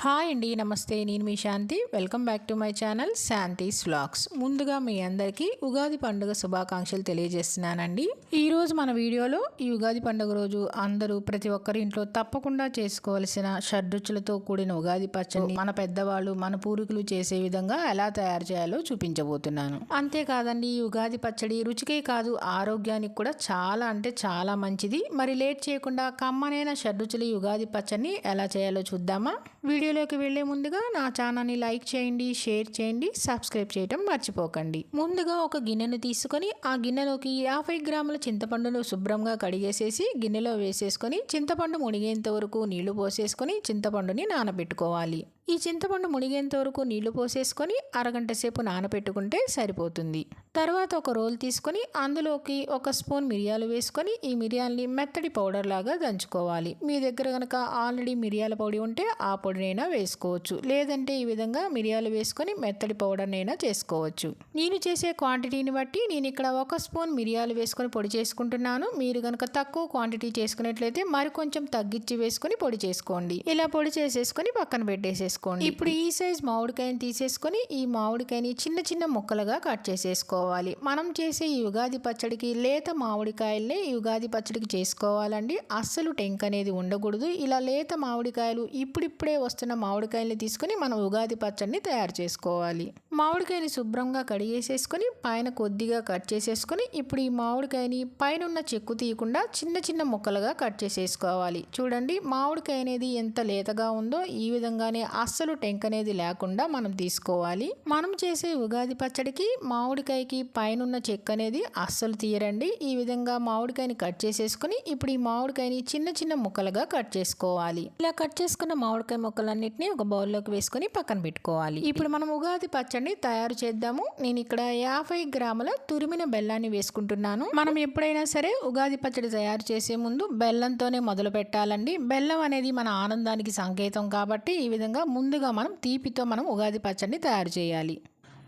Hi అండి, నమస్తే. నేను మీ Shanti. Welcome back to my channel Shanti's vlogs. ముందుగా మీ అందరికీ ఉగాది పండుగ శుభాకాంక్షలు తెలియజేస్తున్నానండి. ఈరోజు మన వీడియోలో ఈ ఉగాది పండుగ రోజు అందరూ ప్రతి ఒక్కరి ఇంట్లో తప్పకుండా చేసుకోవాల్సిన షడ్రుచులతో కూడిన ఉగాది పచ్చడి మన పెద్దవాళ్ళు మన పూర్వీకులు చేసే విధంగా ఎలా తయారు చేయాలో చూపించబోతున్నాను. అంతేకాదండి, ఈ ఉగాది పచ్చడి రుచికే కాదు ఆరోగ్యానికి కూడా చాలా అంటే చాలా మంచిది. మరి లేట్ చేయకుండా కమ్మనైన షడ్రుచుల ఈ ఉగాది పచ్చడిని ఎలా చేయాలో చూద్దామా? వీడియోలోకి వెళ్లే ముందుగా నా ఛానల్ని లైక్ చేయండి, షేర్ చేయండి, సబ్స్క్రైబ్ చేయడం మర్చిపోకండి. ముందుగా ఒక గిన్నెను తీసుకొని ఆ గిన్నెలోకి 50 గ్రాముల చింతపండును శుభ్రంగా కడిగేసేసి గిన్నెలో వేసేసుకొని చింతపండు మునిగేంత వరకు నీళ్లు పోసేసుకొని చింతపండుని నానబెట్టుకోవాలి. ఈ చింతపండు మునిగేంత వరకు నీళ్లు పోసేసుకొని అరగంట సేపు నానబెట్టుకుంటే సరిపోతుంది. తర్వాత ఒక రోల్ తీసుకొని అందులోకి ఒక స్పూన్ మిరియాలు వేసుకొని ఈ మిరియాలని మెత్తడి పౌడర్ లాగా దంచుకోవాలి. మీ దగ్గర కనుక ఆల్రెడీ మిరియాల పొడి ఉంటే ఆ పొడినైనా వేసుకోవచ్చు, లేదంటే ఈ విధంగా మిరియాలు వేసుకొని మెత్తడి పౌడర్నైనా చేసుకోవచ్చు. నేను చేసే క్వాంటిటీని బట్టి నేను ఇక్కడ ఒక స్పూన్ మిరియాలు వేసుకొని పొడి చేసుకుంటున్నాను. మీరు కనుక తక్కువ క్వాంటిటీ చేసుకున్నట్లయితే మరి కొంచెం తగ్గించి వేసుకొని పొడి చేసుకోండి. ఇలా పొడి చేసేసుకొని పక్కన పెట్టేసేసుకోండి. ఇప్పుడు ఈ సైజ్ మామిడికాయని తీసేసుకొని ఈ మామిడికాయని చిన్న చిన్న ముక్కలుగా కట్ చేసేసుకోవాలి. మనం చేసే ఈ ఉగాది పచ్చడికి లేత మామిడికాయలనే ఈ ఉగాది పచ్చడికి చేసుకోవాలండి. అస్సలు టెంక్ అనేది ఉండకూడదు. ఇలా లేత మామిడికాయలు ఇప్పుడిప్పుడే వస్తున్న మామిడికాయల్ని తీసుకొని మనం ఉగాది పచ్చడిని తయారు చేసుకోవాలి. మామిడికాయని శుభ్రంగా కడిగేసేసుకొని పైన కొద్దిగా కట్ చేసేసుకొని ఇప్పుడు ఈ మామిడికాయని పైన ఉన్న చెక్కు తీయకుండా చిన్న చిన్న ముక్కలుగా కట్ చేసేసుకోవాలి. చూడండి, మామిడికాయ అనేది ఎంత లేతగా ఉందో ఈ విధంగానే అస్సలు టెంక్ అనేది లేకుండా మనం తీసుకోవాలి. మనం చేసే ఉగాది పచ్చడికి మామిడికాయకి పైన ఉన్న చెక్క అనేది అస్సలు తీయరండి. ఈ విధంగా మామిడికాయని కట్ చేసేసుకొని ఇప్పుడు ఈ మామిడికాయని చిన్న చిన్న ముక్కలుగా కట్ చేసుకోవాలి. ఇలా కట్ చేసుకున్న మామిడికాయ ముక్కలన్నిటిని ఒక బౌల్లోకి వేసుకొని పక్కన పెట్టుకోవాలి. ఇప్పుడు మనం ఉగాది పచ్చడిని తయారు చేద్దాము. నేను ఇక్కడ 50 గ్రాముల తురిమిన బెల్లాన్ని వేసుకుంటున్నాను. మనం ఎప్పుడైనా సరే ఉగాది పచ్చడి తయారు చేసే ముందు బెల్లంతోనే మొదలు పెట్టాలండి. బెల్లం అనేది మన ఆనందానికి సంకేతం కాబట్టి ఈ విధంగా ముందుగా మనం తీపితో మనం ఉగాది పచ్చడిని తయారు చేయాలి.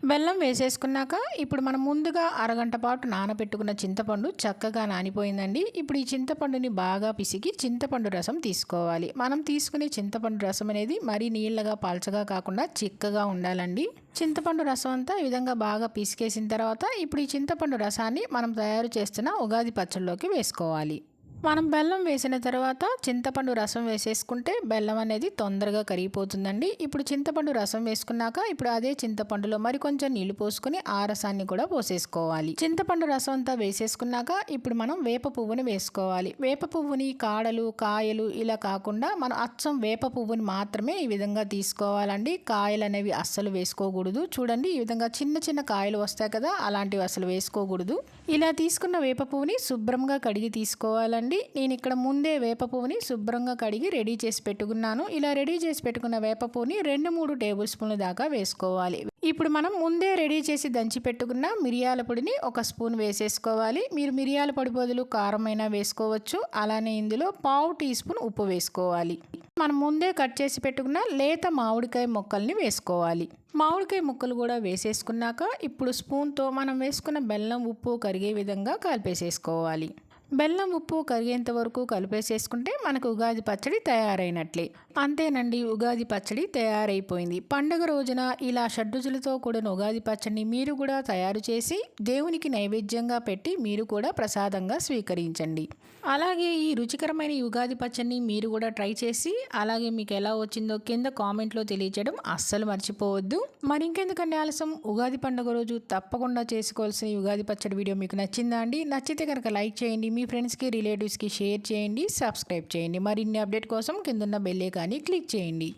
బెల్లం వేసేసుకున్నాక ఇప్పుడు మనం ముందుగా అరగంట పాటు నానబెట్టుకున్న చింతపండు చక్కగా నానిపోయిందండి. ఇప్పుడు ఈ చింతపండుని బాగా పిసికి చింతపండు రసం తీసుకోవాలి. మనం తీసుకునే చింతపండు రసం అనేది మరీ నీళ్ళగా పల్చగా కాకుండా చిక్కగా ఉండాలండి. చింతపండు రసం అంతా ఈ విధంగా బాగా పిసికేసిన తర్వాత ఇప్పుడు ఈ చింతపండు రసాన్ని మనం తయారు చేస్తున్న ఉగాది పచ్చడిలోకి వేసుకోవాలి. మనం బెల్లం వేసిన తర్వాత చింతపండు రసం వేసేసుకుంటే బెల్లం అనేది తొందరగా కరిగిపోతుందండి. ఇప్పుడు చింతపండు రసం వేసుకున్నాక ఇప్పుడు అదే చింతపండులో మరికొంచెం నీళ్లు పోసుకొని ఆ రసాన్ని కూడా పోసేసుకోవాలి. చింతపండు రసం అంతా వేసేసుకున్నాక ఇప్పుడు మనం వేప పువ్వుని వేసుకోవాలి. వేప పువ్వుని కాడలు కాయలు ఇలా కాకుండా మనం అచ్చం వేప పువ్వుని మాత్రమే ఈ విధంగా తీసుకోవాలండి. కాయలు అనేవి అస్సలు వేసుకోకూడదు. చూడండి, ఈ విధంగా చిన్న చిన్న కాయలు వస్తాయి కదా, అలాంటివి అసలు వేసుకోకూడదు. ఇలా తీసుకున్న వేప పువ్వుని శుభ్రంగా కడిగి తీసుకోవాలండి. నేను ఇక్కడ ముందే వేప పువ్వుని శుభ్రంగా కడిగి రెడీ చేసి పెట్టుకున్నాను. ఇలా రెడీ చేసి పెట్టుకున్న వేప పువ్వుని 2-3 టేబుల్ స్పూన్ల దాకా వేసుకోవాలి. ఇప్పుడు మనం ముందే రెడీ చేసి దంచి పెట్టుకున్న మిరియాల పొడిని ఒక స్పూన్ వేసేసుకోవాలి. మీరు మిరియాల పొడి బదులు కారమైనా వేసుకోవచ్చు. అలానే ఇందులో 1/2 టీ స్పూన్ ఉప్పు వేసుకోవాలి. మనం ముందే కట్ చేసి పెట్టుకున్న లేత మామిడికాయ ముక్కల్ని వేసుకోవాలి. మామిడికాయ ముక్కలు కూడా వేసేసుకున్నాక ఇప్పుడు స్పూన్తో మనం వేసుకున్న బెల్లం ఉప్పు కరిగే విధంగా కలిపేసేసుకోవాలి. బెల్లం ఉప్పు కరిగేంత వరకు కలిపేసేసుకుంటే మనకు ఉగాది పచ్చడి తయారైనట్లే. అంతేనండి, ఉగాది పచ్చడి తయారైపోయింది. పండుగ రోజున ఇలా షడ్రుచులతో కూడిన ఉగాది పచ్చడిని మీరు కూడా తయారు చేసి దేవునికి నైవేద్యంగా పెట్టి మీరు కూడా ప్రసాదంగా స్వీకరించండి. అలాగే ఈ రుచికరమైన ఉగాది పచ్చడిని మీరు కూడా ట్రై చేసి అలాగే మీకు ఎలా వచ్చిందో కింద కామెంట్లో తెలియజేయడం అస్సలు మర్చిపోవద్దు. మరి ఇంకెందుకంటే ఆలస్యం, ఉగాది పండుగ రోజు తప్పకుండా చేసుకోవాల్సిన ఉగాది పచ్చడి వీడియో మీకు నచ్చిందా అండి? నచ్చితే కనుక లైక్ చేయండి, మీ ఫ్రెండ్స్కి రిలేటివ్స్కి షేర్ చేయండి, సబ్స్క్రైబ్ చేయండి. మరిన్ని అప్డేట్ కోసం కింద ఉన్న బెల్ ఐకాన్ని క్లిక్ చేయండి.